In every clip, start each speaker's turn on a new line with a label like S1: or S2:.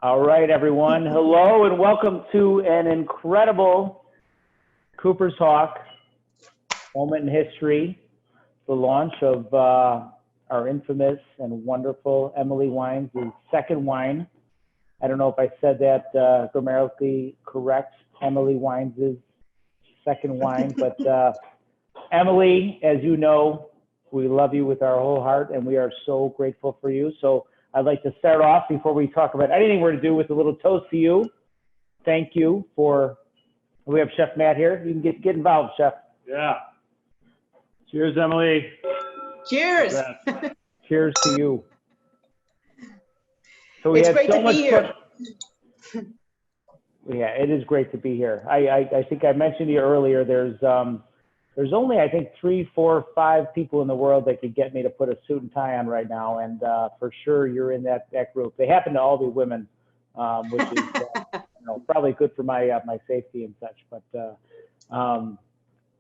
S1: All right, everyone. Hello and welcome to an incredible Cooper's Hawk moment in history, the launch of our infamous and wonderful Emily Wines' second wine. I don't know if I said that grammatically correct, Emily Wines' second wine, but Emily, as you know, we love you with our whole heart and we are so grateful for you. So I'd like to start off before we talk about anything we're to do with a little toast to you. Thank you for, we have Chef Matt here. You can get involved, Chef.
S2: Yeah. Cheers, Emily.
S3: Cheers.
S1: Cheers to you. So we
S3: it's
S1: had
S3: great
S1: so
S3: to
S1: much
S3: be here.
S1: Yeah, it is great to be here. I think I mentioned to you earlier, there's only, I think, 3, 4, 5 people in the world that could get me to put a suit and tie on right now. And for sure, you're in that group. They happen to all be women, which is probably good for my safety and such. But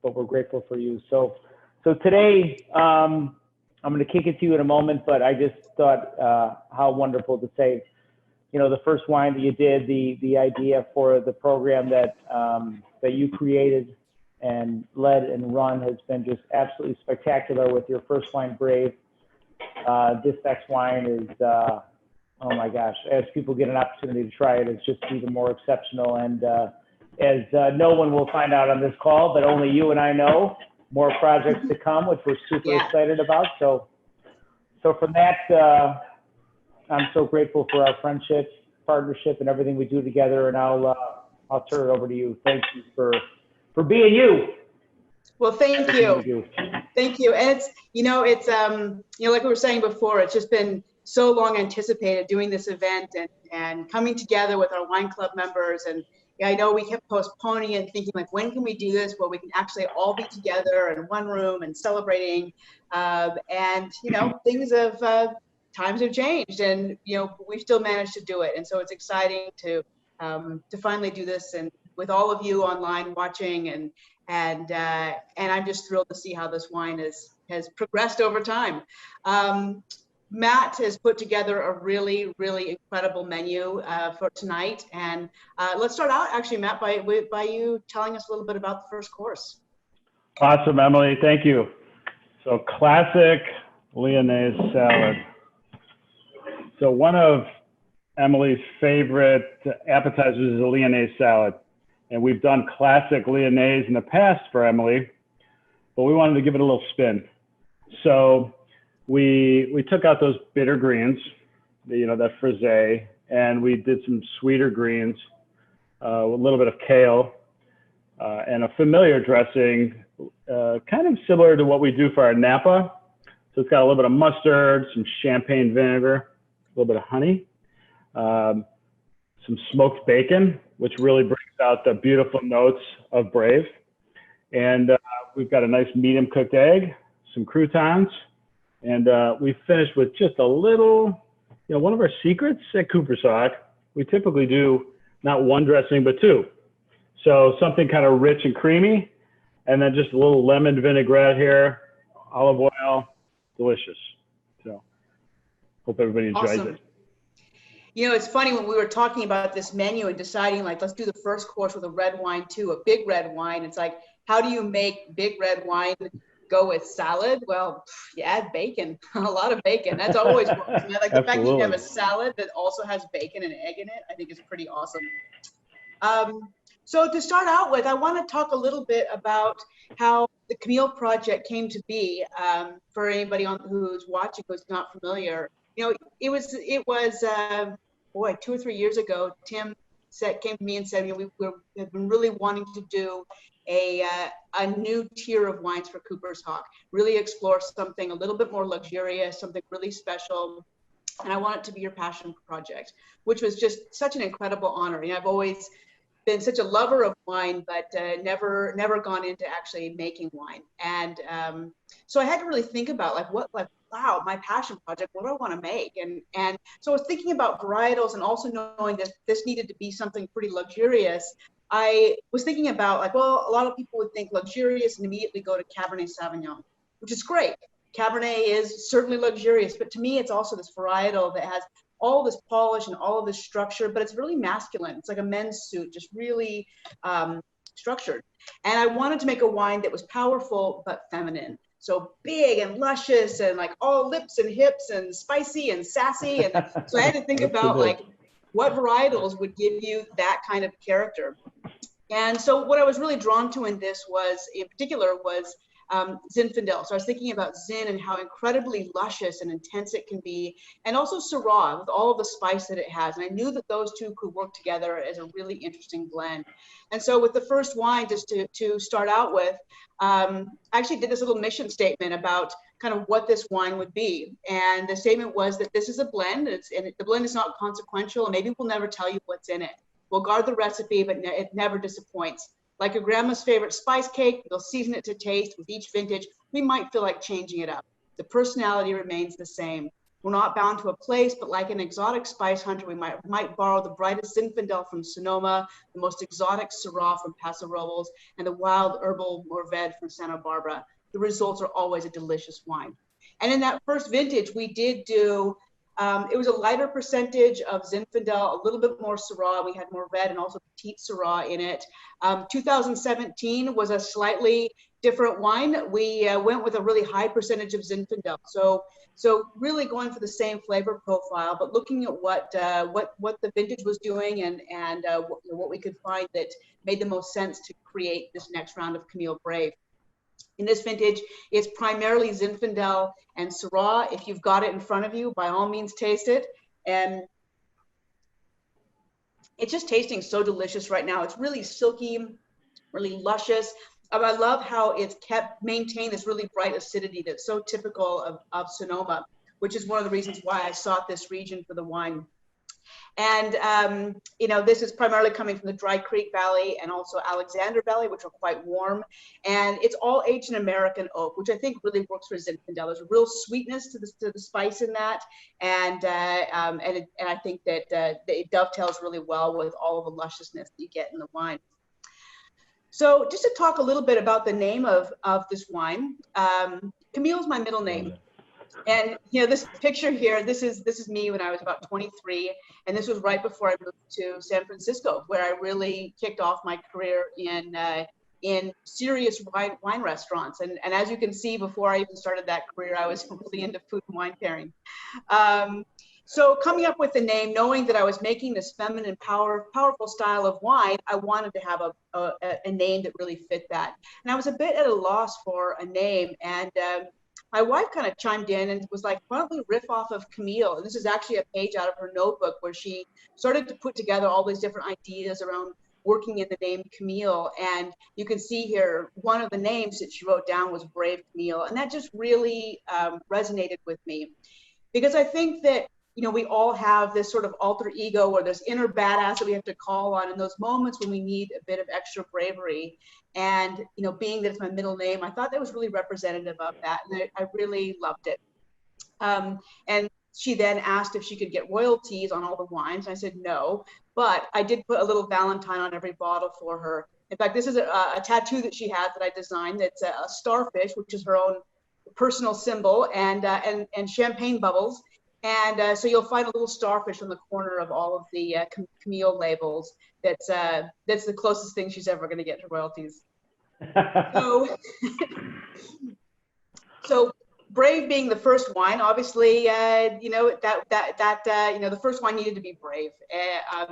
S1: we're grateful for you. So today, I'm going to kick it to you in a moment, but I just thought how wonderful to say, the first wine that you did, the idea for the program that you created and led and run has been just absolutely spectacular with your first wine, Brave. This next wine is, oh my gosh, as people get an opportunity to try it, it's just even more exceptional. And as no one will find out on this call, but only you and I know, more projects to come, which we're super excited about. So from that, I'm so grateful for our friendship, partnership, and everything we do together. And I'll turn it over to you. Thank you for being you.
S3: Well, thank you. Thank you. And it's like we were saying before, it's just been so long anticipated doing this event and coming together with our wine club members. And I know we kept postponing and thinking like, when can we do this? Well, we can actually all be together in one room and celebrating. Things have, times have changed and, we've still managed to do it. And so it's exciting to finally do this and with all of you online watching and I'm just thrilled to see how this wine has progressed over time. Matt has put together a really, really incredible menu for tonight. And let's start out actually, Matt, by you telling us a little bit about the first course.
S2: Awesome, Emily. Thank you. So classic Lyonnaise salad. So one of Emily's favorite appetizers is a Lyonnaise salad. And we've done classic Lyonnaise in the past for Emily, but we wanted to give it a little spin. So we took out those bitter greens, that frisee, and we did some sweeter greens, a little bit of kale, and a familiar dressing, kind of similar to what we do for our Napa. So it's got a little bit of mustard, some champagne vinegar, a little bit of honey, some smoked bacon, which really brings out the beautiful notes of Brave. And we've got a nice medium cooked egg, some croutons, and we finished with just a little, one of our secrets at Cooper's Hawk, we typically do not one dressing, but 2. So something kind of rich and creamy, and then just a little lemon vinaigrette here, olive oil, delicious. So hope everybody enjoys it.
S3: It's funny when we were talking about this menu and deciding like, let's do the first course with a red wine too, a big red wine. It's like, how do you make big red wine go with salad? Well, you add bacon, a lot of bacon. That's always works. And I like the fact that you have a salad that also has bacon and egg in it. I think is pretty awesome. So to start out with, I want to talk a little bit about how the Camille Project came to be. For anybody who's watching who's not familiar, it was 2 or 3 years ago. Tim came to me and said, we've been really wanting to do a new tier of wines for Cooper's Hawk, really explore something a little bit more luxurious, something really special. And I want it to be your passion project, which was just such an incredible honor. I've always been such a lover of wine, but never gone into actually making wine. And so I had to really think about wow, my passion project, what do I want to make? And so I was thinking about varietals and also knowing that this needed to be something pretty luxurious. I was thinking about a lot of people would think luxurious and immediately go to Cabernet Sauvignon, which is great. Cabernet is certainly luxurious, but to me, it's also this varietal that has all this polish and all of this structure, but it's really masculine. It's like a men's suit, just really structured. And I wanted to make a wine that was powerful but feminine. So big and luscious and like all lips and hips and spicy and sassy. And so I had to think about like what varietals would give you that kind of character. And so what I was really drawn to in this was, in particular, was Zinfandel. So I was thinking about Zin and how incredibly luscious and intense it can be, and also Syrah with all of the spice that it has. And I knew that those two could work together as a really interesting blend. And so with the first wine, just to start out with, I actually did this little mission statement about kind of what this wine would be. And the statement was that this is a blend, and the blend is not consequential, and maybe we'll never tell you what's in it. We'll guard the recipe, but it never disappoints. Like your grandma's favorite spice cake, we'll season it to taste. With each vintage, we might feel like changing it up. The personality remains the same. We're not bound to a place, but like an exotic spice hunter, we might borrow the brightest Zinfandel from Sonoma, the most exotic Syrah from Paso Robles, and the wild herbal Mourvedre from Santa Barbara. The results are always a delicious wine. And in that first vintage, we did do, it was a lighter percentage of Zinfandel, a little bit more Syrah. We had Mourvedre and also Petite Syrah in it. 2017 was a slightly different wine. We went with a really high percentage of Zinfandel. So really going for the same flavor profile, but looking at what the vintage was doing and what we could find that made the most sense to create this next round of Camille Brave. In this vintage, it's primarily Zinfandel and Syrah. If you've got it in front of you, by all means, taste it. And it's just tasting so delicious right now. It's really silky, really luscious. I love how it's maintained this really bright acidity that's so typical of Sonoma, which is one of the reasons why I sought this region for the wine. And, you know, this is primarily coming from the Dry Creek Valley and also Alexander Valley, which are quite warm. And it's all aged in American oak, which I think really works for Zinfandel. There's a real sweetness to the spice in that. And I think that it dovetails really well with all of the lusciousness that you get in the wine. So just to talk a little bit about the name of this wine, Camille is my middle name. And you know, this picture here, this is me when I was about 23, and this was right before I moved to San Francisco, where I really kicked off my career in serious wine restaurants. And as you can see, before I even started that career, I was really into food and wine pairing. So coming up with the name, knowing that I was making this feminine, powerful style of wine, I wanted to have a name that really fit that. And I was a bit at a loss for a name, and my wife kind of chimed in and was like, why don't we riff off of Camille? And this is actually a page out of her notebook where she started to put together all these different ideas around working in the name Camille. And you can see here, one of the names that she wrote down was Brave Camille. And that just really resonated with me, because I think that, you know, we all have this sort of alter ego or this inner badass that we have to call on in those moments when we need a bit of extra bravery. And, you know, being that it's my middle name, I thought that was really representative of that. And I really loved it. And she then asked if she could get royalties on all the wines. And I said no, but I did put a little Valentine on every bottle for her. In fact, this is a tattoo that she has that I designed. It's a starfish, which is her own personal symbol, and champagne bubbles. And so you'll find a little starfish on the corner of all of the Camille labels. That's the closest thing she's ever going to get to royalties. So Brave being the first wine, obviously, you know, you know, the first wine needed to be Brave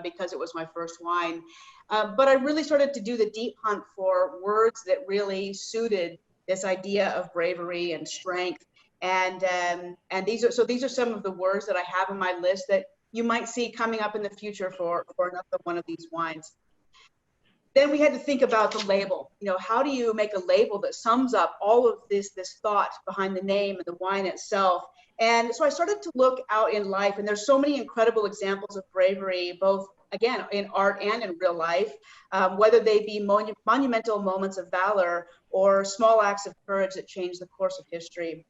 S3: because it was my first wine. But I really started to do the deep hunt for words that really suited this idea of bravery and strength. And these are some of the words that I have in my list that you might see coming up in the future for another one of these wines. Then we had to think about the label. You know, how do you make a label that sums up all of this thought behind the name and the wine itself? And so I started to look out in life, and there's so many incredible examples of bravery, both again in art and in real life, whether they be monumental moments of valor or small acts of courage that change the course of history.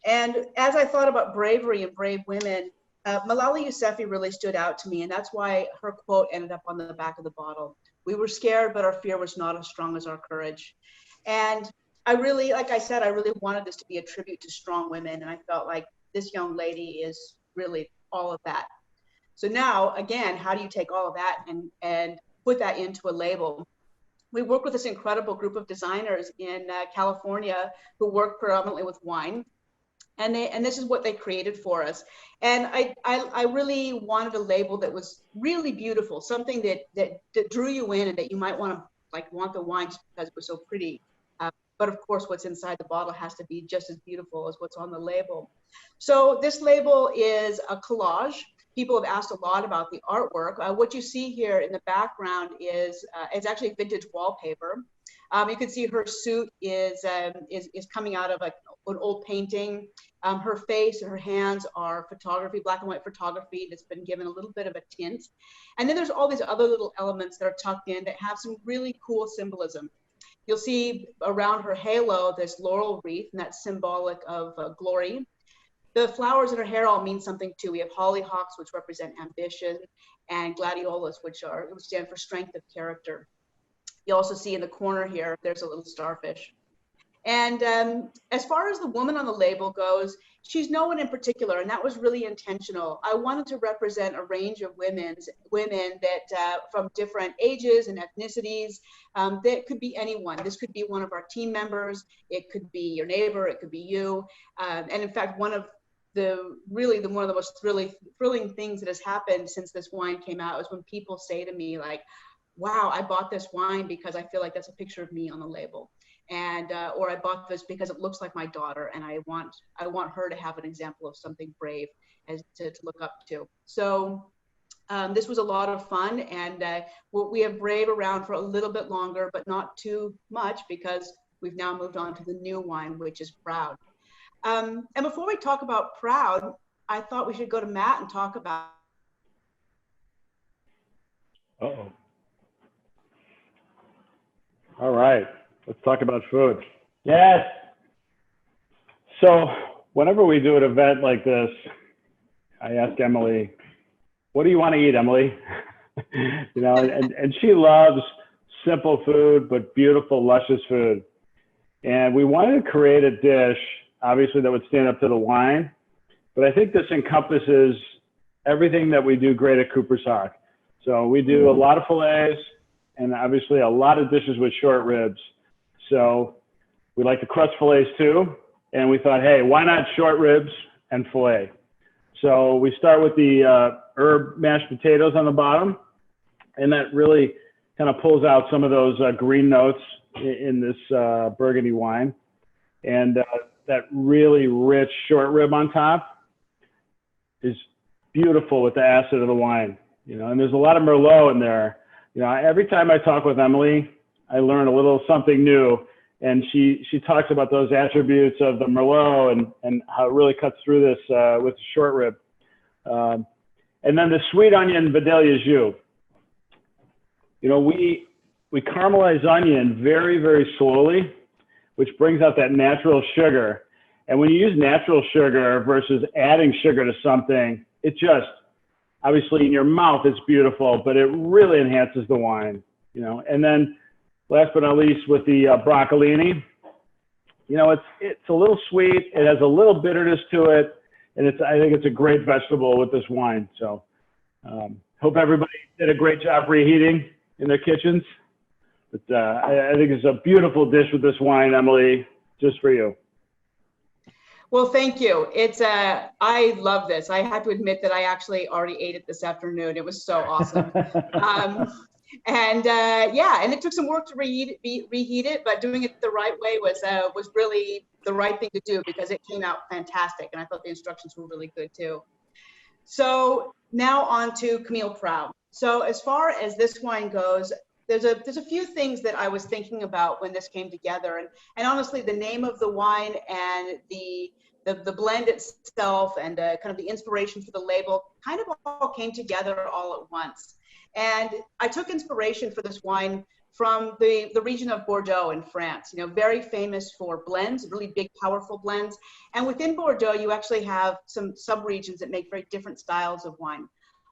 S3: And as I thought about bravery and brave women, Malala Yousafzai really stood out to me, and that's why her quote ended up on the back of the bottle. We were scared, but our fear was not as strong as our courage. And I really, like I said, I really wanted this to be a tribute to strong women, and I felt like this young lady is really all of that. So now, again, how do you take all of that and put that into a label? We work with this incredible group of designers in California who work predominantly with wine. And this is what they created for us. And I really wanted a label that was really beautiful, something that drew you in and that you might want the wine just because it was so pretty. But of course, what's inside the bottle has to be just as beautiful as what's on the label. So this label is a collage. People have asked a lot about the artwork. What you see here in the background is it's actually vintage wallpaper. You can see her suit is coming out of an old painting. Her face and her hands are photography, black and white photography that's been given a little bit of a tint. And then there's all these other little elements that are tucked in that have some really cool symbolism. You'll see around her halo this laurel wreath, and that's symbolic of glory. The flowers in her hair all mean something too. We have hollyhocks, which represent ambition, and gladiolas, which stand for strength of character. You also see in the corner here, there's a little starfish. And as far as the woman on the label goes, she's no one in particular, and that was really intentional. I wanted to represent a range of women that from different ages and ethnicities. That could be anyone. This could be one of our team members. It could be your neighbor. It could be you. And in fact, one of the most thrilling things that has happened since this wine came out is when people say to me like, wow, I bought this wine because I feel like that's a picture of me on the label. And or I bought this because it looks like my daughter, and I want her to have an example of something brave as to look up to. So this was a lot of fun, and we have Brave around for a little bit longer, but not too much because we've now moved on to the new wine, which is Proud. And before we talk about Proud, I thought we should go to Matt and talk about.
S2: Uh-oh. All right. Let's talk about food.
S1: Yes.
S2: So whenever we do an event like this, I ask Emily, what do you want to eat, Emily? You know, and she loves simple food, but beautiful, luscious food. And we wanted to create a dish, obviously, that would stand up to the wine. But I think this encompasses everything that we do great at Cooper's Hawk. So we do a lot of fillets and obviously a lot of dishes with short ribs. So we like the crust fillets too. And we thought, hey, why not short ribs and fillet? So we start with the herb mashed potatoes on the bottom. And that really kind of pulls out some of those green notes in this Burgundy wine. And that really rich short rib on top is beautiful with the acid of the wine. You know, and there's a lot of Merlot in there. You know, every time I talk with Emily, I learn a little something new, and she talks about those attributes of the Merlot and how it really cuts through this with the short rib. And then the sweet onion Vidalia jus. You know, we caramelize onion very, very slowly, which brings out that natural sugar. And when you use natural sugar versus adding sugar to something, it just, obviously in your mouth it's beautiful, but it really enhances the wine, you know. And then last but not least, with the broccolini, you know, it's a little sweet. It has a little bitterness to it, and I think it's a great vegetable with this wine. So hope everybody did a great job reheating in their kitchens. But I think it's a beautiful dish with this wine, Emily, just for you.
S3: Well, thank you. I love this. I have to admit that I actually already ate it this afternoon. It was so awesome. And it took some work to reheat it, but doing it the right way was really the right thing to do because it came out fantastic, and I thought the instructions were really good too. So now on to Camille Proud. So as far as this wine goes, there's a few things that I was thinking about when this came together, and honestly, the name of the wine and the blend itself and kind of the inspiration for the label kind of all came together all at once. And I took inspiration for this wine from the region of Bordeaux in France, you know, very famous for blends, really big, powerful blends. And within Bordeaux, you actually have some sub-regions that make very different styles of wine.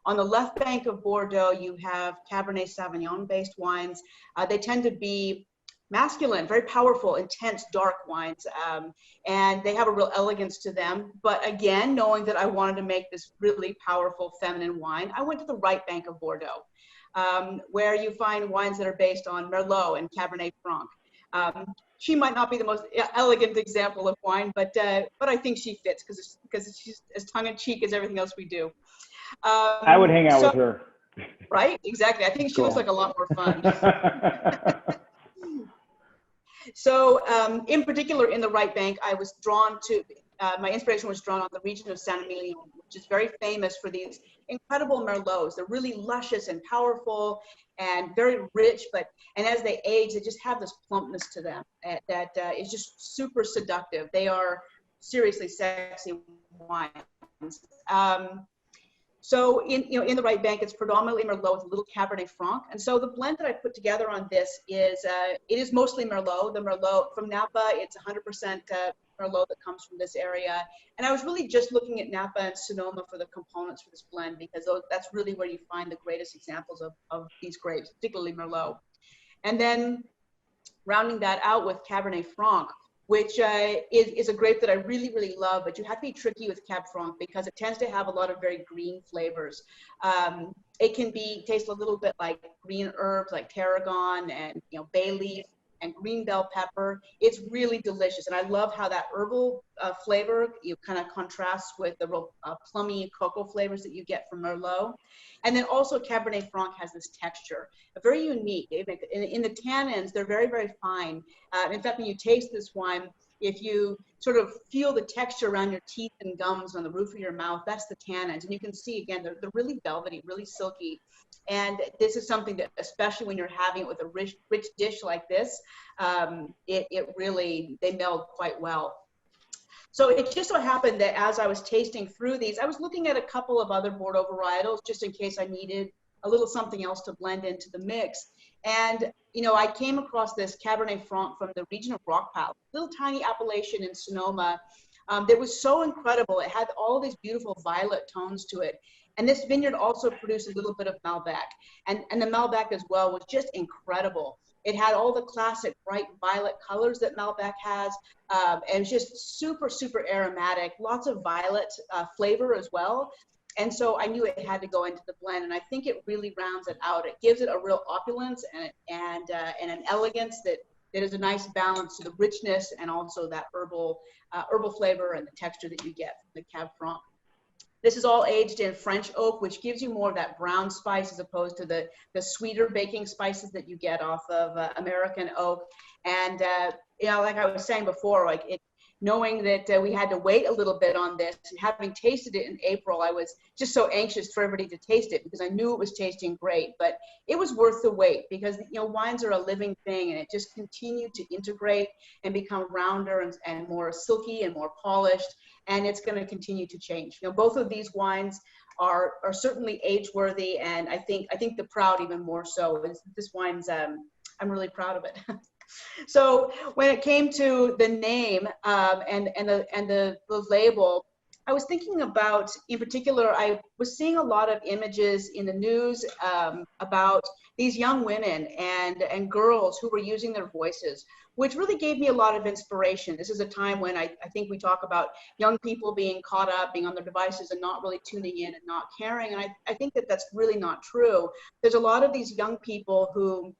S3: On the left bank of Bordeaux, you have Cabernet Sauvignon-based wines. They tend to be masculine, very powerful, intense, dark wines. And they have a real elegance to them. But again, knowing that I wanted to make this really powerful feminine wine, I went to the right bank of Bordeaux, where you find wines that are based on Merlot and Cabernet Franc. She might not be the most elegant example of wine, but I think she fits because she's as tongue-in-cheek as everything else we do.
S1: I would hang out with her.
S3: Right? Exactly. I think she looks like a lot more fun. So in particular, in the right bank, I was drawn to, my inspiration was drawn on the region of Saint-Emilion, which is very famous for these incredible Merlots. They're really luscious and powerful and very rich, and as they age, they just have this plumpness to them that is just super seductive. They are seriously sexy wines. So in the right bank, it's predominantly Merlot with a little Cabernet Franc. And so the blend that I put together on this is, it is mostly Merlot. The Merlot from Napa, it's 100% Merlot that comes from this area. And I was really just looking at Napa and Sonoma for the components for this blend, because that's really where you find the greatest examples of these grapes, particularly Merlot. And then rounding that out with Cabernet Franc, which is a grape that I really, really love, but you have to be tricky with Cab Franc because it tends to have a lot of very green flavors. It can taste a little bit like green herbs like tarragon and bay leaf and green bell pepper. It's really delicious, and I love how that herbal flavor kind of contrasts with the real plummy cocoa flavors that you get from Merlot. And then also Cabernet Franc has this texture, very unique. In the tannins, they're very, very fine. In fact, when you taste this wine, if you sort of feel the texture around your teeth and gums on the roof of your mouth, that's the tannins. And you can see, again, they're really velvety, really silky. And this is something that, especially when you're having it with a rich dish like this, it really, they meld quite well. So it just so happened that as I was tasting through these, I was looking at a couple of other Bordeaux varietals just in case I needed a little something else to blend into the mix. And, I came across this Cabernet Franc from the region of Rockpile, little tiny appellation in Sonoma, that was so incredible. It had all these beautiful violet tones to it. And this vineyard also produced a little bit of Malbec. And the Malbec as well was just incredible. It had all the classic bright violet colors that Malbec has, and it was just super, super aromatic, lots of violet flavor as well. And so I knew it had to go into the blend, and I think it really rounds it out. It gives it a real opulence and an elegance that is a nice balance to the richness and also that herbal flavor and the texture that you get from the Cab Franc. This is all aged in French oak, which gives you more of that brown spice as opposed to the sweeter baking spices that you get off of American oak. And, like I was saying before, knowing that we had to wait a little bit on this and having tasted it in April, I was just so anxious for everybody to taste it because I knew it was tasting great, but it was worth the wait because, wines are a living thing and it just continued to integrate and become rounder and more silky and more polished. And it's going to continue to change. Both of these wines are certainly age-worthy, and I think the Proud even more so. This wine's, I'm really proud of it. So when it came to the name and the label, I was thinking about, in particular, I was seeing a lot of images in the news about these young women and girls who were using their voices, which really gave me a lot of inspiration. This is a time when I think we talk about young people being caught up, being on their devices and not really tuning in and not caring. And I think that that's really not true. There's a lot of these young people who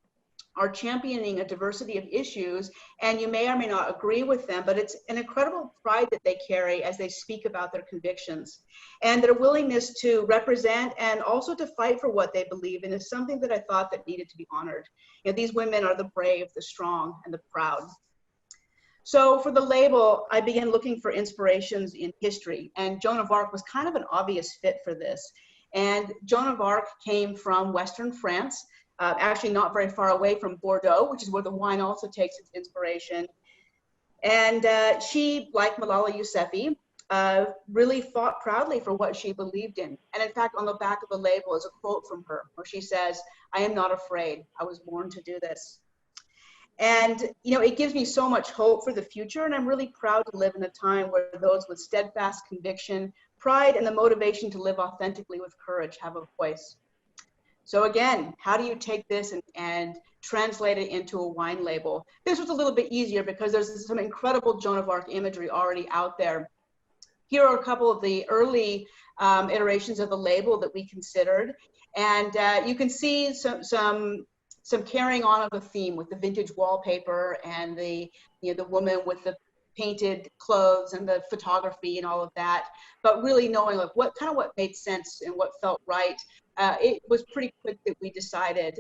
S3: are championing a diversity of issues, and you may or may not agree with them, but it's an incredible pride that they carry as they speak about their convictions. And their willingness to represent and also to fight for what they believe in is something that I thought that needed to be honored. These women are the brave, the strong, and the proud. So for the label, I began looking for inspirations in history, and Joan of Arc was kind of an obvious fit for this. And Joan of Arc came from Western France, actually not very far away from Bordeaux, which is where the wine also takes its inspiration. And she, like Malala Yousafzai, really fought proudly for what she believed in. And in fact, on the back of the label is a quote from her where she says, "I am not afraid. I was born to do this." And, it gives me so much hope for the future. And I'm really proud to live in a time where those with steadfast conviction, pride, and the motivation to live authentically with courage have a voice. So again, how do you take this and translate it into a wine label. This was a little bit easier because there's some incredible Joan of Arc imagery already out there. Here are a couple of the early iterations of the label that we considered. And you can see some carrying on of a theme with the vintage wallpaper and the woman with the painted clothes and the photography and all of that, but really knowing like what made sense and what felt right. It was pretty quick that we decided.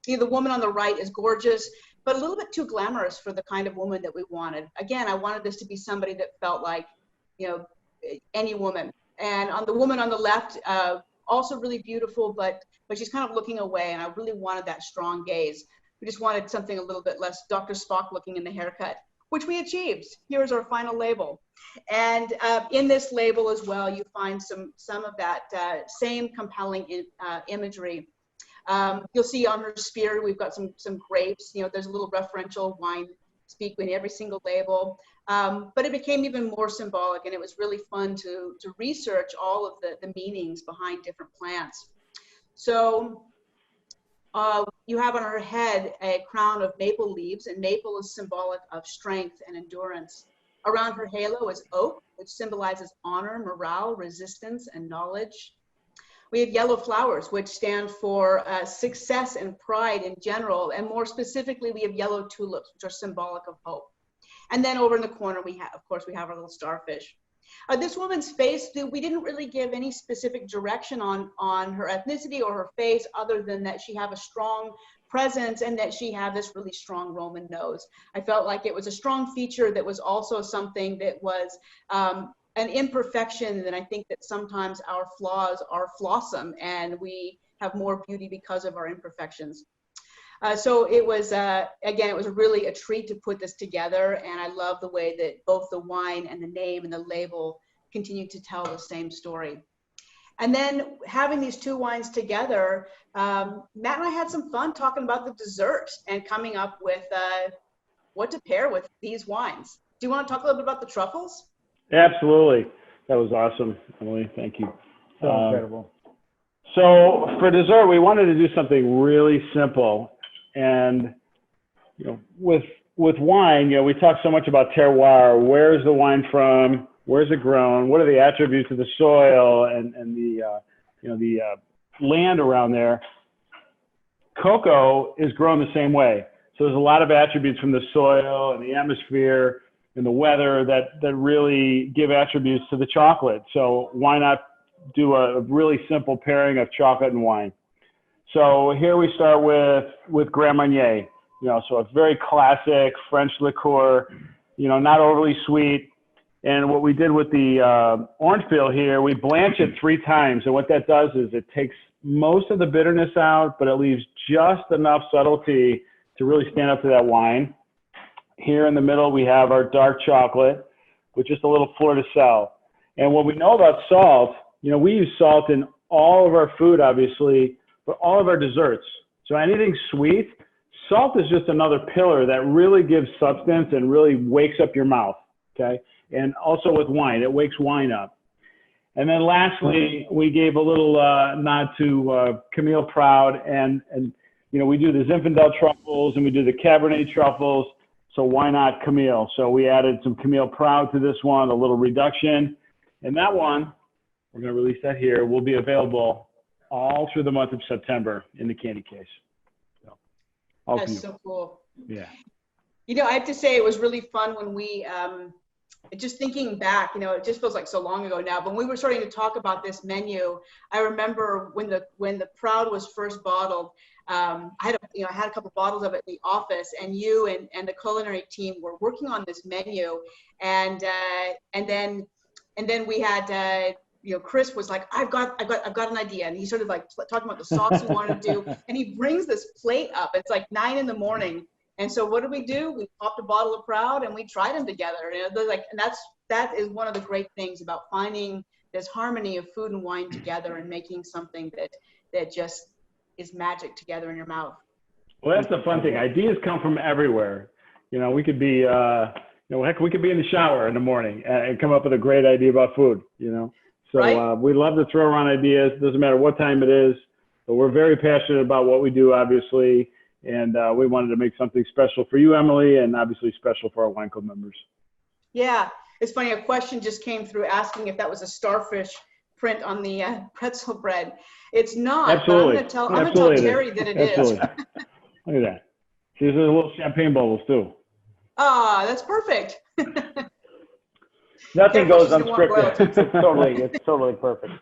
S3: The woman on the right is gorgeous, but a little bit too glamorous for the kind of woman that we wanted. Again, I wanted this to be somebody that felt like, any woman. And on the woman on the left, also really beautiful, but she's kind of looking away, and I really wanted that strong gaze. We just wanted something a little bit less Dr. Spock looking in the haircut, which we achieved. Here's our final label. And in this label as well, you find some of that same compelling imagery. You'll see on her spear, we've got some grapes. There's a little referential wine speak in every single label. But it became even more symbolic, and it was really fun to research all of the meanings behind different plants. So you have on her head a crown of maple leaves, and maple is symbolic of strength and endurance. Around her halo is oak, which symbolizes honor, morale, resistance, and knowledge. We have yellow flowers, which stand for success and pride in general, and more specifically, we have yellow tulips, which are symbolic of hope. And then over in the corner, we have our little starfish. This woman's face, we didn't really give any specific direction on her ethnicity or her face, other than that she have a strong presence and that she had this really strong Roman nose. I felt like it was a strong feature that was also something that was an imperfection, that I think that sometimes our flaws are flawsome, and we have more beauty because of our imperfections. So it was, again, it was really a treat to put this together, and I love the way that both the wine and the name and the label continue to tell the same story. And then having these two wines together, Matt and I had some fun talking about the dessert and coming up with what to pair with these wines. Do you want to talk a little bit about the truffles?
S2: Absolutely. That was awesome, Emily. Thank you.
S1: So incredible.
S2: So for dessert, we wanted to do something really simple. And, with wine, we talk so much about terroir. Where's the wine from? Where's it grown? What are the attributes of the soil and the land around there? Cocoa is grown the same way. So there's a lot of attributes from the soil and the atmosphere and the weather that really give attributes to the chocolate. So why not do a really simple pairing of chocolate and wine? So here we start with Grand Marnier, so it's very classic French liqueur, not overly sweet. And what we did with the orange peel here, we blanch it 3 times. And what that does is it takes most of the bitterness out, but it leaves just enough subtlety to really stand up to that wine. Here in the middle, we have our dark chocolate with just a little fleur de sel. And what we know about salt, we use salt in all of our food, obviously, but all of our desserts. So anything sweet, salt is just another pillar that really gives substance and really wakes up your mouth, okay? And also with wine, it wakes wine up. And then lastly, we gave a little nod to Camille Proud, and we do the Zinfandel truffles and we do the Cabernet truffles, so why not Camille? So we added some Camille Proud to this one, a little reduction. And that one, we're gonna release that here, will be available all through the month of September in the candy case.
S3: That's so cool.
S2: Yeah.
S3: I have to say it was really fun when we, just thinking back, it just feels like so long ago now, but when we were starting to talk about this menu, I remember when the Proud was first bottled, I had a couple bottles of it in the office, and you and the culinary team were working on this menu, and then we had, Chris was like, I've got an idea. And he started like talking about the sauce he wanted to do. And he brings this plate up. It's like 9 in the morning. And so what did we do? We popped a bottle of Proud and we tried them together. And that is one of the great things about finding this harmony of food and wine together and making something that just is magic together in your mouth.
S2: Well, that's the fun thing. Ideas come from everywhere. We could be, heck, we could be in the shower in the morning and come up with a great idea about food, So
S3: right?
S2: We love to throw around ideas. It doesn't matter what time it is, but we're very passionate about what we do, obviously. And we wanted to make something special for you, Emily, and obviously special for our wine club members.
S3: Yeah, it's funny. A question just came through asking if that was a starfish print on the pretzel bread. It's not.
S2: Absolutely.
S3: But I'm going to tell Terry that it is.
S2: Look at that. See, there's little champagne bubbles too.
S3: Ah, that's perfect.
S1: Nothing
S3: Careful,
S1: goes
S3: she's gonna want
S1: unscripted. It's totally perfect.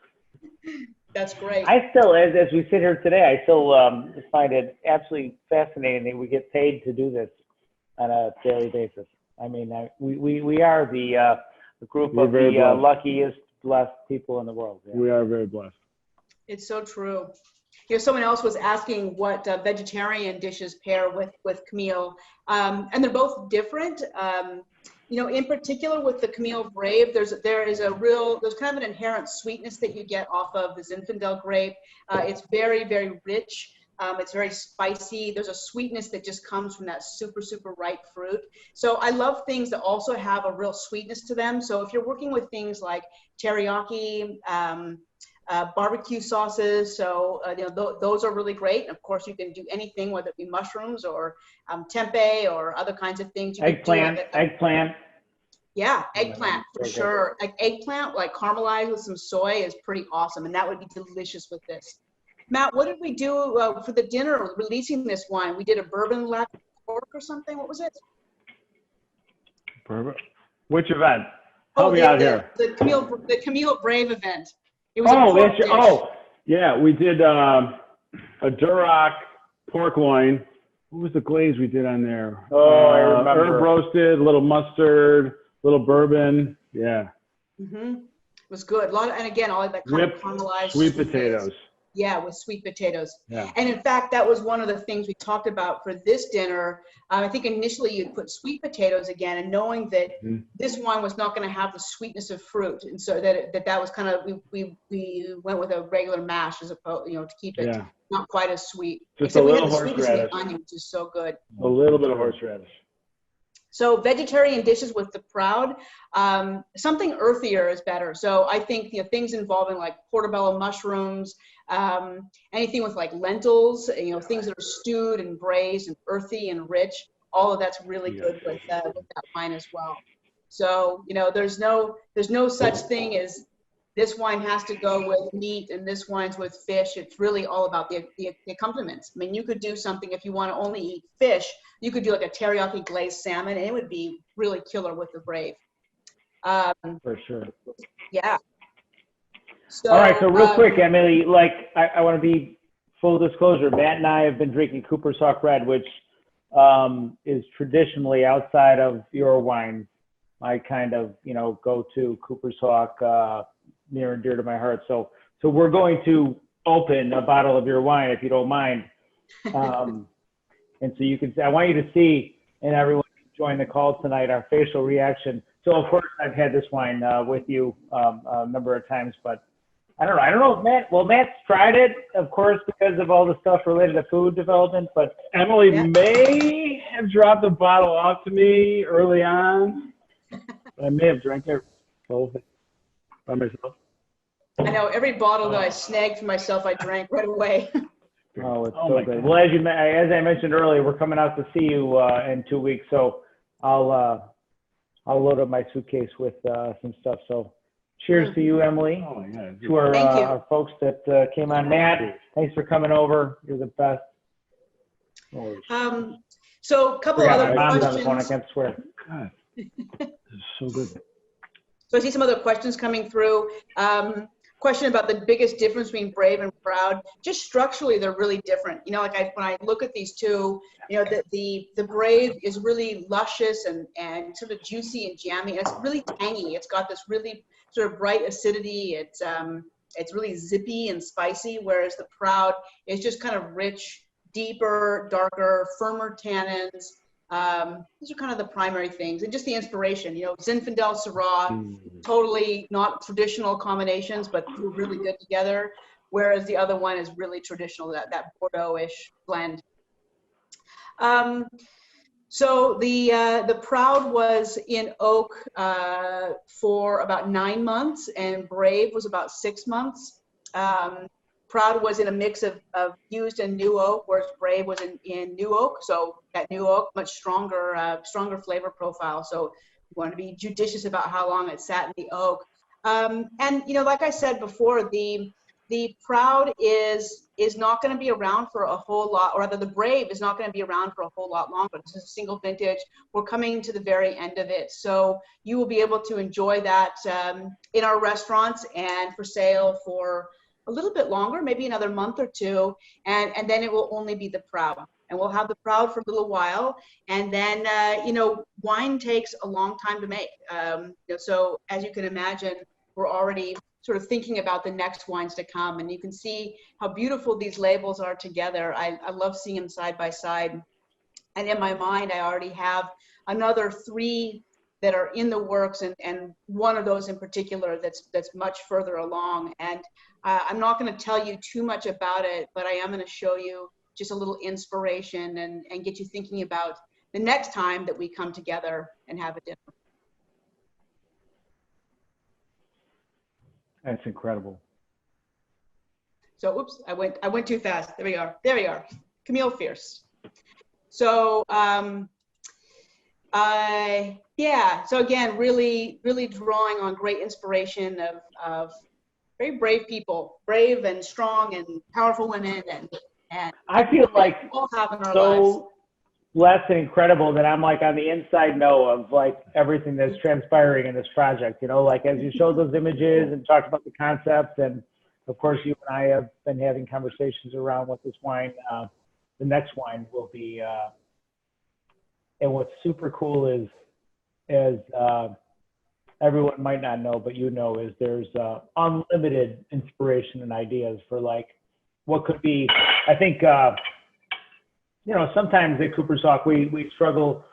S3: That's great.
S1: I still, as we sit here today, I still find it absolutely fascinating that we get paid to do this on a daily basis. I mean, we are the group of the luckiest, blessed people in the world. Yeah.
S2: We are very blessed. It's
S3: so true. You know, someone else was asking what vegetarian dishes pair with Camille, and they're both different. You know, in particular with the Camille Brave, there's kind of an inherent sweetness that you get off of the Zinfandel grape. It's very, very rich. It's very spicy. There's a sweetness that just comes from that super, super ripe fruit. So I love things that also have a real sweetness to them. So if you're working with things like teriyaki, barbecue sauces, so you know, those are really great. And of course, you can do anything, whether it be mushrooms or tempeh or other kinds of things.
S1: Eggplant.
S3: Yeah, eggplant for sure. Like eggplant, like caramelized with some soy, is pretty awesome, and that would be delicious with this. Matt, what did we do for the dinner releasing this wine? We did a bourbon lacquer cork or something. What was it?
S2: Bourbon. Which event? Help me out here.
S3: The Camille Brave event. It was
S2: yeah, we did a Duroc pork loin. What was the glaze we did on there?
S1: I remember.
S2: Herb roasted, a little mustard, a little bourbon. Yeah.
S3: It was good. And again, all of that kind of caramelized
S2: sweet potatoes.
S3: Yeah, with sweet potatoes.
S2: Yeah.
S3: And in fact, that was one of the things we talked about for this dinner. I think initially you'd put sweet potatoes again, and knowing that this wine was not going to have the sweetness of fruit, and so that was kind of we went with a regular mash as opposed, you know, to keep it not quite as sweet.
S2: Just
S3: except
S2: a little
S3: we had the sweetness of the onion, which is so good.
S2: A little bit of horseradish.
S3: So vegetarian dishes with the Proud, something earthier is better. So I think, you know, things involving like portobello mushrooms, anything with like lentils, you know, things that are stewed and braised and earthy and rich, all of that's really good with that wine as well. So, you know, there's no such thing as this wine has to go with meat and this wine's with fish. It's really all about the accompaniments. I mean, you could do something, if you want to only eat fish, you could do like a teriyaki glazed salmon, and it would be really killer with the Brave.
S1: For sure.
S3: Yeah. So,
S1: all right, so real quick, Emily, like I want to be full disclosure. Matt and I have been drinking Cooper's Hawk Red, which is traditionally outside of your wine, my kind of, you know, go-to Cooper's Hawk, near and dear to my heart. So we're going to open a bottle of your wine, if you don't mind. And so you can, I want you to see, and everyone join the call tonight, our facial reaction. So of course I've had this wine with you a number of times, but I don't know if Matt's tried it, of course, because of all the stuff related to food development, but
S2: Emily may have dropped the bottle off to me early on. I may have drank it by myself.
S3: I know every bottle that I snagged for myself, I drank right away.
S1: Oh, it's so good. Well, as I mentioned earlier, we're coming out to see you in 2 weeks, so I'll load up my suitcase with some stuff. So, cheers to you, Emily.
S2: Oh my God.
S1: To our folks that came on. Matt, thanks for coming over. You're the best.
S3: So, a couple other questions.
S1: On the phone, I can't swear.
S2: God, this is so good.
S3: So I see some other questions coming through. Question about the biggest difference between Brave and Proud. Just structurally, they're really different. You know, like when I look at these two, you know, the Brave is really luscious and sort of juicy and jammy, and it's really tangy. It's got this really sort of bright acidity. It's really zippy and spicy, whereas the Proud is just kind of rich, deeper, darker, firmer tannins. These are kind of the primary things, and just the inspiration, you know, Zinfandel, Syrah, totally not traditional combinations, but really good together. Whereas the other one is really traditional, that Bordeaux-ish blend. So the Proud was in oak for about 9 months, and Brave was about 6 months. Proud was in a mix of used and new oak, whereas Brave was in new oak. So that new oak, much stronger, stronger flavor profile. So you want to be judicious about how long it sat in the oak. And like I said before, the Proud is not going to be around for a whole lot, or rather the Brave is not going to be around for a whole lot longer. This is a single vintage. We're coming to the very end of it. So you will be able to enjoy that in our restaurants and for sale for a little bit longer, maybe another month or two. And then it will only be the Proud. And we'll have the Proud for a little while. And then, wine takes a long time to make. So as you can imagine, we're already sort of thinking about the next wines to come. And you can see how beautiful these labels are together. I love seeing them side by side. And in my mind, I already have another 3 that are in the works, and one of those in particular that's much further along. And I'm not going to tell you too much about it, but I am going to show you just a little inspiration and get you thinking about the next time that we come together and have a dinner.
S2: That's incredible.
S3: So, oops, I went too fast. There we are. There we are. Camille Fierce. So, so again, really, really drawing on great inspiration of very brave people, brave and strong and powerful women, and
S1: I feel like
S3: all have in our lives.
S1: so blessed and incredible that I'm like on the inside know of like everything that's transpiring in this project, like as you showed those images and talked about the concepts, and of course you and I have been having conversations around what this wine, the next wine will be, and what's super cool is, as everyone might not know, but is there's unlimited inspiration and ideas for like what could be. I think, sometimes at Cooper's Hawk, we struggle,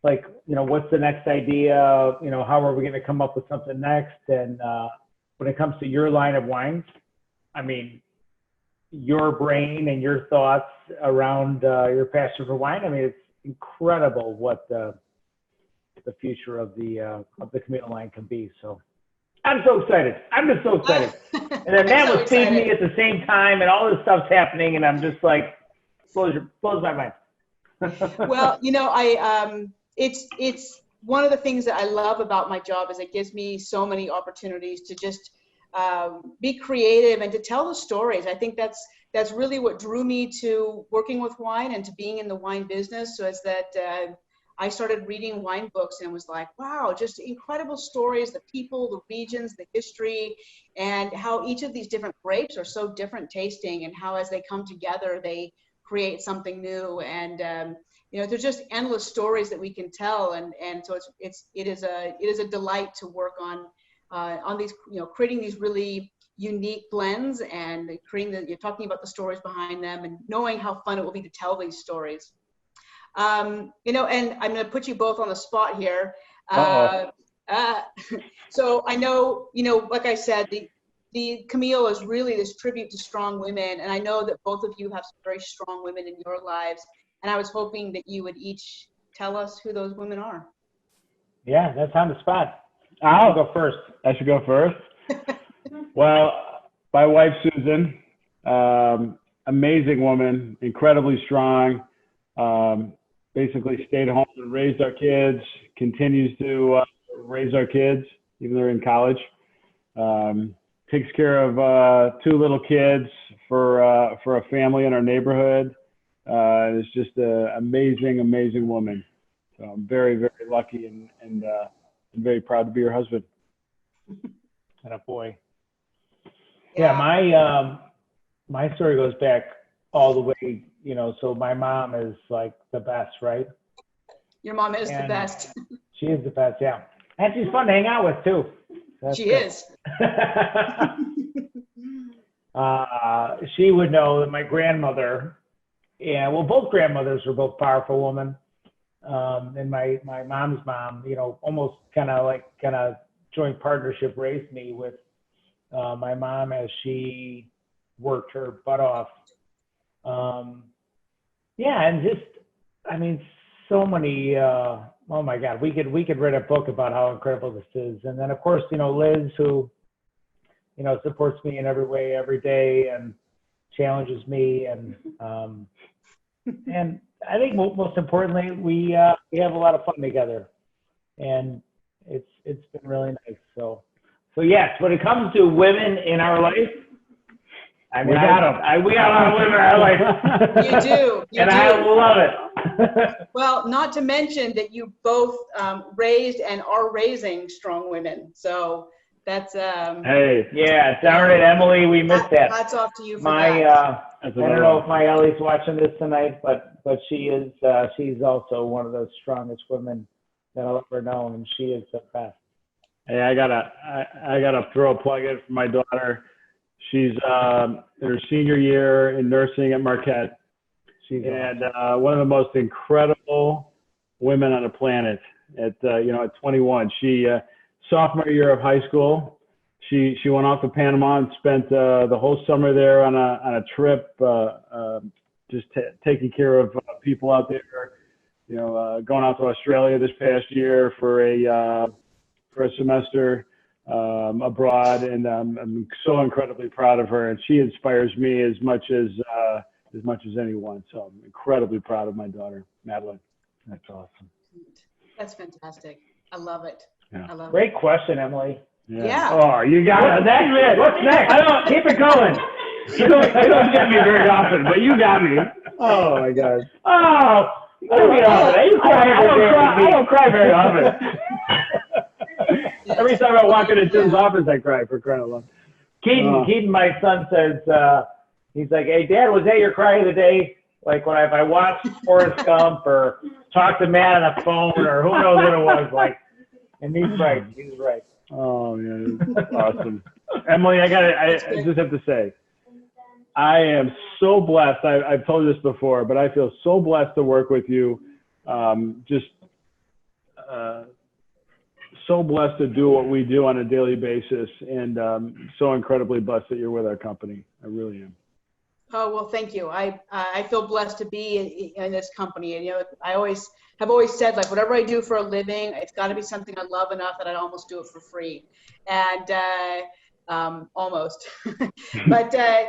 S1: like, what's the next idea? How are we going to come up with something next? And when it comes to your line of wines, I mean, your brain and your thoughts around your passion for wine, I mean, it's incredible what the future of the Camille line can be. So I'm so excited. I'm just so excited. And then Matt was feeding me at the same time, and all this stuff's happening, and I'm just like, blows my mind.
S3: Well, it's one of the things that I love about my job is it gives me so many opportunities to just be creative and to tell the stories. I think that's really what drew me to working with wine and to being in the wine business. So is that I started reading wine books and was like, wow, just incredible stories, the people, the regions, the history, and how each of these different grapes are so different tasting, and how as they come together, they create something new. And there's just endless stories that we can tell, and so it is a delight to work on these, creating these really unique blends and you're talking about the stories behind them and knowing how fun it will be to tell these stories. And I'm going to put you both on the spot here. So I know, like I said, the Camille is really this tribute to strong women. And I know that both of you have some very strong women in your lives. And I was hoping that you would each tell us who those women are.
S1: Yeah, that's on the spot. I'll go first.
S2: I should go first? Well, my wife, Susan, amazing woman, incredibly strong, basically stayed home and raised our kids, continues to raise our kids, even though they're in college. Takes care of 2 little kids for a family in our neighborhood. It's just an amazing, amazing woman. So I'm very, very lucky and very proud to be her husband.
S1: And a boy. Yeah, my story goes back all the way, so my mom is like the best, right?
S3: Your mom is the best.
S1: She is the best, yeah. And she's fun to hang out with too.
S3: She is.
S1: She would know that my grandmother, both grandmothers were both powerful women. And my mom's mom, almost kind of joint partnership raised me with my mom as she worked her butt off. And just, I mean, so many, oh my God, we could write a book about how incredible this is. And then of course, Liz, who supports me in every way, every day, and challenges me. And I think most importantly, we have a lot of fun together, and it's been really nice. So yes, when it comes to women in our life, I mean, we got a lot of women in our life.
S3: You do.
S1: And I love it.
S3: Well, not to mention that you both raised and are raising strong women. So that's
S2: Hey,
S1: yeah, darn it, Emily, we missed that.
S3: Hats off to you for
S1: I
S3: that.
S1: don't know if my Ellie's watching this tonight, but she is. She's also one of the strongest women that I'll ever know, and she is the best.
S2: Hey, I gotta throw a plug in for my daughter. She's in her senior year in nursing at Marquette. She's one of the most incredible women on the planet. At 21, she sophomore year of high school, she went off to Panama and spent the whole summer there on a trip, just taking care of people out there. Going out to Australia this past year for a semester abroad, and I'm so incredibly proud of her, and she inspires me as much as anyone. So I'm incredibly proud of my daughter, Madeline.
S1: That's awesome.
S3: That's fantastic. I love it.
S2: Yeah.
S3: I love
S1: Great
S3: it.
S1: question, Emily.
S3: Yeah.
S2: Oh, you got it. That's it.
S1: What's next?
S2: Keep it going. You don't get me very often, but you got me.
S1: Oh my God.
S2: Oh. I don't cry very often. Every time I walk into Tim's office, I cry, for crying out loud.
S1: Keaton, my son says, he's like, "Hey, Dad, was that your cry of the day? Like if I watched Forrest Gump or talked to Matt on the phone or who knows what it was." Like, and he's right. He's right.
S2: Oh, yeah, awesome. Emily, I just have to say, I am so blessed. I've told you this before, but I feel so blessed to work with you. So blessed to do what we do on a daily basis, and so incredibly blessed that you're with our company. I really am.
S3: Oh, well, thank you. I feel blessed to be in this company. And, I have always said, like, whatever I do for a living, it's got to be something I love enough that I'd almost do it for free. And almost. But I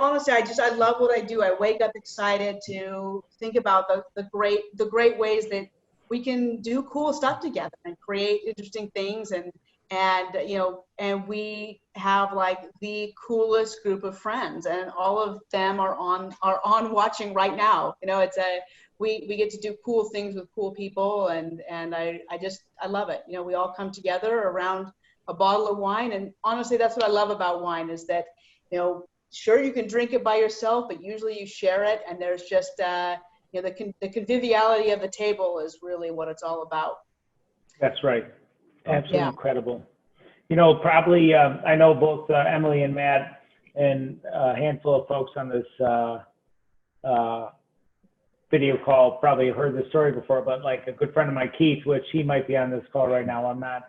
S3: honestly, I love what I do. I wake up excited to think about the great ways that we can do cool stuff together and create interesting things, and we have like the coolest group of friends, and all of them are on watching right now. We get to do cool things with cool people, and I love it. We all come together around a bottle of wine, and honestly, that's what I love about wine, is that sure, you can drink it by yourself, but usually you share it, and there's just the conviviality of the table is really what it's all about. That's right.
S1: Absolutely incredible. Probably I know both Emily and Matt and a handful of folks on this video call probably heard this story before, but like a good friend of mine, Keith, which he might be on this call right now. I'm not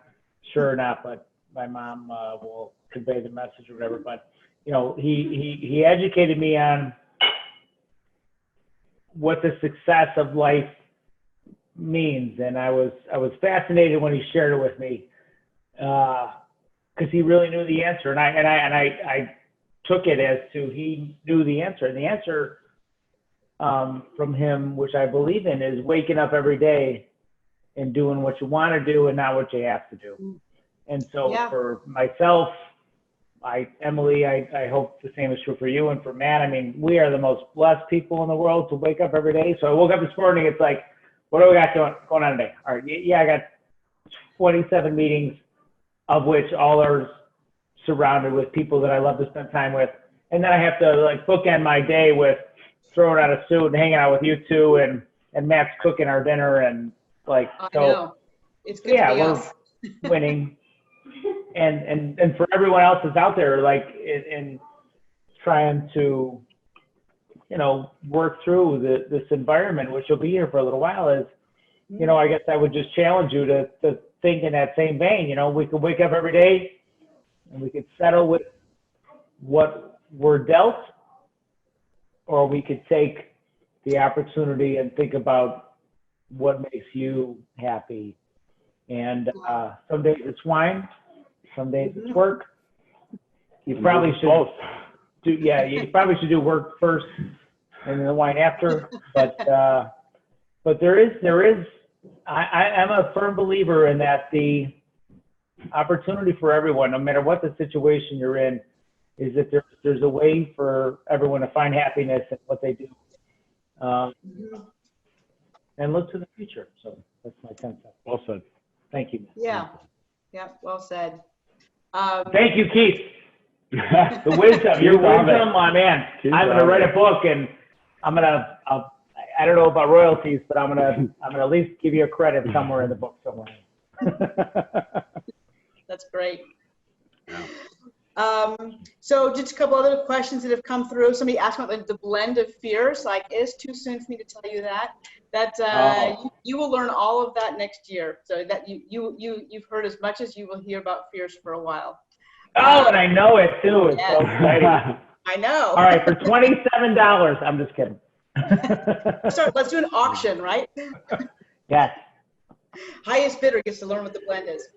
S1: sure or not, but my mom will convey the message or whatever. But he educated me on what the success of life means, and I was fascinated when he shared it with me, because he really knew the answer, and I took it as to he knew the answer, and the answer from him, which I believe in, is waking up every day and doing what you want to do and not what you have to do. And so for myself, Emily, I hope the same is true for you, and for Matt. I mean, we are the most blessed people in the world to wake up every day. So I woke up this morning, it's like, what do we got going on today? All right, I got 27 meetings, of which all are surrounded with people that I love to spend time with. And then I have to like bookend my day with throwing on a suit and hanging out with you two, and Matt's cooking our dinner, and like, so
S3: I know. It's good to be us.
S1: We're winning. And for everyone else that's out there, like in trying to, work through this environment, which will be here for a little while, is, I guess I would just challenge you to think in that same vein. We could wake up every day and we could settle with what we're dealt, or we could take the opportunity and think about what makes you happy. And some days it's wine, some days it's work, You probably should
S2: both.
S1: you probably should do work first and then the wine after. But there is I'm a firm believer in that the opportunity for everyone, no matter what the situation you're in, is that there's a way for everyone to find happiness in what they do, and look to the future. So that's my 10 cents.
S2: Well said.
S1: Thank you.
S3: Yeah. Yeah. Well said.
S1: Thank you, Keith. The wisdom, your wisdom, my man. I'm gonna write a book, and I don't know about royalties, but I'm gonna at least give you a credit somewhere in the book somewhere.
S3: That's great. So just a couple other questions that have come through. Somebody asked about the blend of fears. Like, it is too soon for me to tell you that. You will learn all of that next year. So that you've heard as much as you will hear about fears for a while.
S1: Oh, and I know it too. It's so exciting.
S3: I know.
S1: All right, for $27. I'm just kidding.
S3: So let's do an auction, right?
S1: Yes.
S3: Highest bidder gets to learn what the blend is.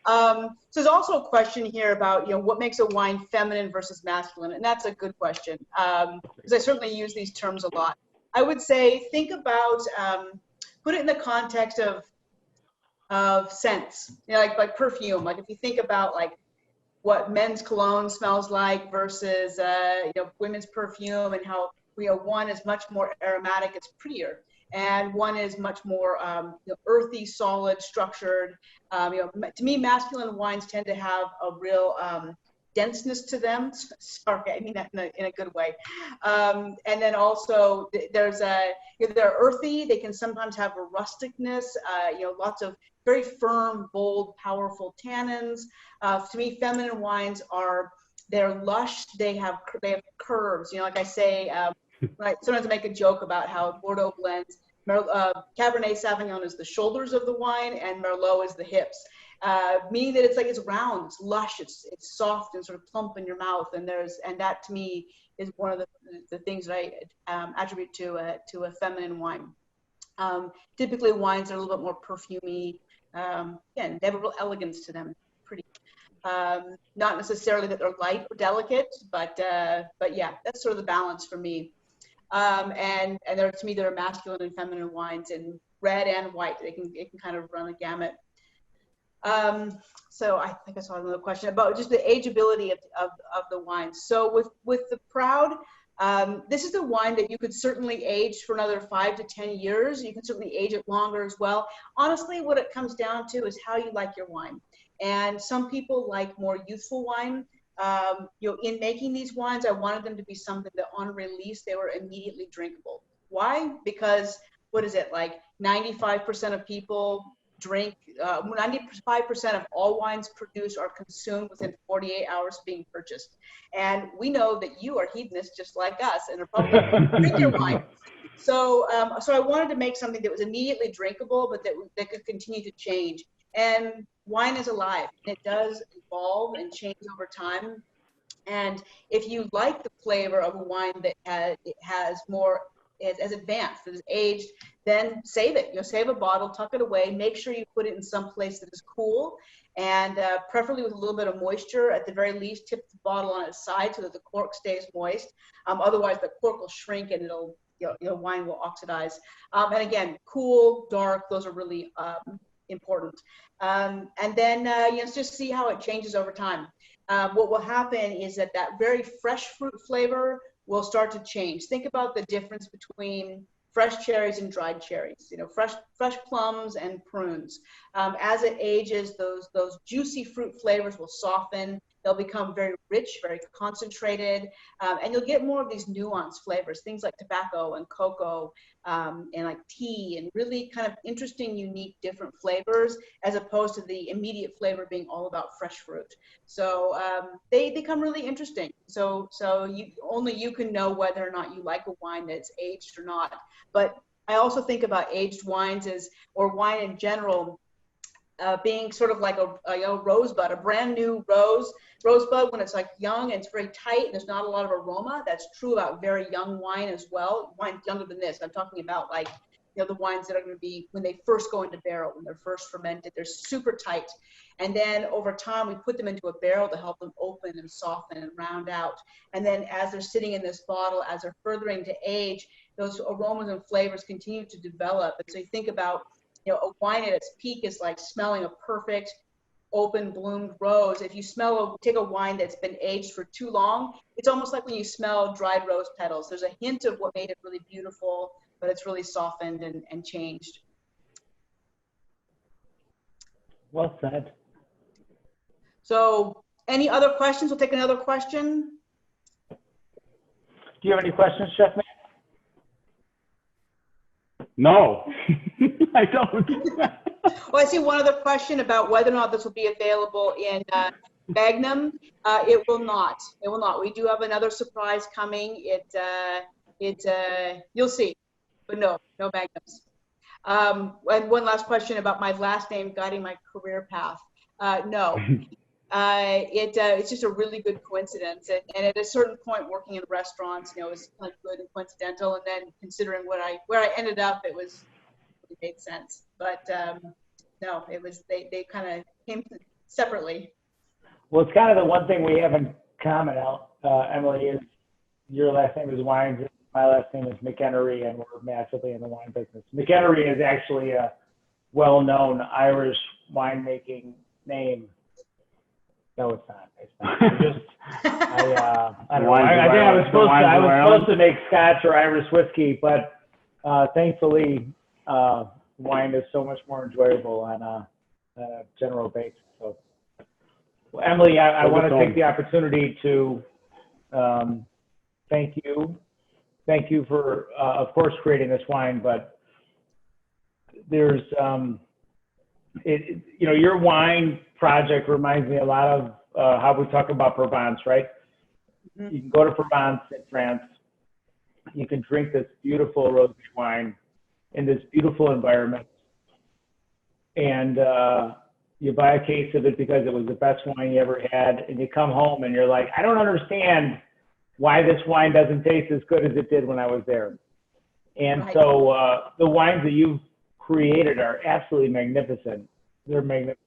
S3: So there's also a question here about, what makes a wine feminine versus masculine, and that's a good question, because I certainly use these terms a lot. I would say think about, put it in the context of scents, like perfume. Like if you think about like what men's cologne smells like versus women's perfume, and how one is much more aromatic, it's prettier, and one is much more earthy, solid, structured. To me, masculine wines tend to have a real denseness to them. Sorry, I mean that in a good way. And then also they're earthy. They can sometimes have a rusticness. Lots of very firm, bold, powerful tannins. To me, feminine wines they're lush. They have curves. Like I say, sometimes I make a joke about how Bordeaux blends. Cabernet Sauvignon is the shoulders of the wine, and Merlot is the hips. Meaning that it's round, it's lush, it's soft and sort of plump in your mouth, and that to me is one of the things that I attribute to a feminine wine. Typically, wines are a little bit more perfumey. Again, they have a real elegance to them. Pretty. Not necessarily that they're light or delicate, but yeah, that's sort of the balance for me. And to me, there are masculine and feminine wines in red and white. It can kind of run a gamut. So I think I saw another question about just the ageability of the wine. So with the Proud, this is the wine that you could certainly age for another 5 to 10 years. You can certainly age it longer as well. Honestly, what it comes down to is how you like your wine. And some people like more youthful wine. In making these wines, I wanted them to be something that on release, they were immediately drinkable. Why? Because what is it, like 95% of people drink, 95% of all wines produced are consumed within 48 hours of being purchased. And we know that you are hedonists just like us and are probably drink your wine. So I wanted to make something that was immediately drinkable, but that could continue to change. And wine is alive. It does evolve and change over time. And if you like the flavor of a wine that has advanced, that is aged, then save it. Save a bottle, tuck it away, make sure you put it in some place that is cool, and preferably with a little bit of moisture. At the very least, tip the bottle on its side so that the cork stays moist. Otherwise, the cork will shrink and wine will oxidize. And again, cool, dark, those are really important. And then just see how it changes over time. What will happen is that very fresh fruit flavor will start to change. Think about the difference between fresh cherries and dried cherries, fresh plums and prunes. As it ages, those juicy fruit flavors will soften. They'll become very rich, very concentrated, and you'll get more of these nuanced flavors, things like tobacco and cocoa and like tea, and really kind of interesting, unique, different flavors, as opposed to the immediate flavor being all about fresh fruit. So they become really interesting. So only you can know whether or not you like a wine that's aged or not. But I also think about aged wines or wine in general, being sort of like a rosebud, a brand new rosebud when it's like young and it's very tight and there's not a lot of aroma. That's true about very young wine as well. Wine younger than this. I'm talking about like the wines that are going to be, when they first go into barrel, when they're first fermented, they're super tight. And then over time, we put them into a barrel to help them open and soften and round out. And then as they're sitting in this bottle, as they're furthering to age, those aromas and flavors continue to develop. And so you think about, a wine at its peak is like smelling a perfect open bloomed rose. If you take a wine that's been aged for too long, it's almost like when you smell dried rose petals. There's a hint of what made it really beautiful, but it's really softened and changed.
S1: Well said.
S3: So any other questions? We'll take another question.
S1: Do you have any questions, Chef Matt?
S2: No, I don't.
S3: Well, I see one other question about whether or not this will be available in Magnum. It will not. It will not. We do have another surprise coming. You'll see, but no Magnums. And one last question about my last name guiding my career path. No. It's just a really good coincidence, and at a certain point, working in restaurants, it was kind of good and coincidental. And then considering where I ended up, it made sense. But no, it was they kind of came separately.
S1: Well, it's kind of the one thing we haven't commented on, Emily, is your last name is Wines, my last name is McEnery, and we're massively in the wine business. McEnery is actually a well-known Irish winemaking name. No, it's not. It's not. I don't know. I think I was supposed to make Scotch or Irish whiskey, but thankfully, wine is so much more enjoyable on a general basis. So, well, Emily, I want to take the opportunity to thank you. Thank you for, of course, creating this wine, but there's, your wine project reminds me a lot of how we talk about Provence, right? Mm-hmm. You can go to Provence in France. You can drink this beautiful rosé wine in this beautiful environment. And you buy a case of it because it was the best wine you ever had. And you come home and you're like, I don't understand why this wine doesn't taste as good as it did when I was there. And right. So the wines that you've created are absolutely magnificent. They're magnificent.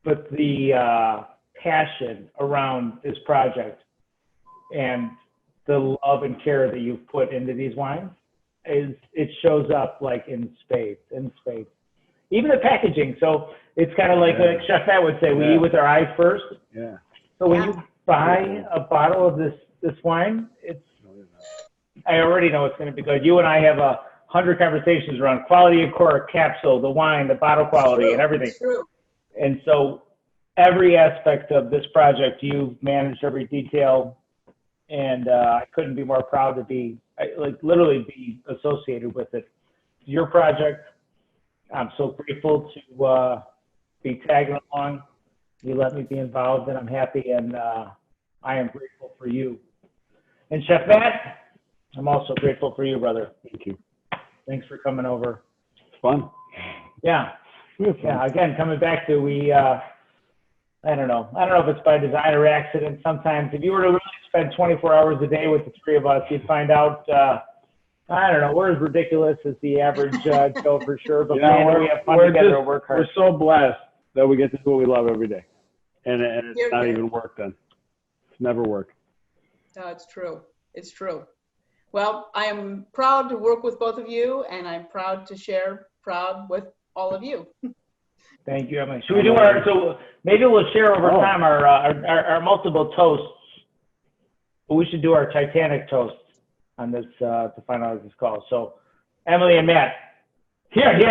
S1: But the passion around this project and the love and care that you've put into these wines it shows up like in spades. Even the packaging. So it's kind of like Chef Matt would say, we eat with our eyes first.
S2: Yeah.
S1: So when you buy a bottle of this wine, I already know it's going to be good. You and I have 100 conversations around quality of cork, capsule, the wine, the bottle quality, and everything.
S3: True.
S1: And so every aspect of this project, you've managed every detail, and I couldn't be more proud to be, literally be associated with it. Your project, I'm so grateful to be tagging along. You let me be involved, and I'm happy, and I am grateful for you. And Chef Matt, I'm also grateful for you, brother.
S2: Thank you.
S1: Thanks for coming over.
S2: It's fun.
S1: Yeah. Yeah. Again, coming back to I don't know if it's by design or accident. Sometimes if you were to really spend 24 hours a day with the three of us, you'd find out, I don't know, we're as ridiculous as the average Joe for sure. But man, we have fun together and work hard.
S2: We're so blessed that we get to do what we love every day. And it's not even work then. It's never work.
S3: No, it's true. It's true. Well, I am proud to work with both of you, and I'm proud to share Proud with all of you.
S1: Thank you, Emily. Should we do so maybe we'll share over time our multiple toasts. But we should do our Titanic toast on this to finalize this call. So, Emily and Matt, here. And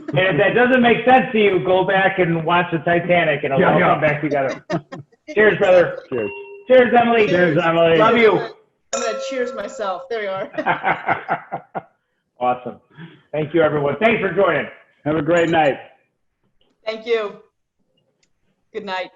S1: if that doesn't make sense to you, go back and watch the Titanic, and it'll all come back together. Cheers, brother.
S2: Cheers.
S1: Cheers, Emily.
S2: Cheers, Emily.
S1: Love you.
S3: I'm going to cheers myself. There you are.
S1: Awesome. Thank you, everyone. Thanks for joining.
S2: Have a great night.
S3: Thank you. Good night.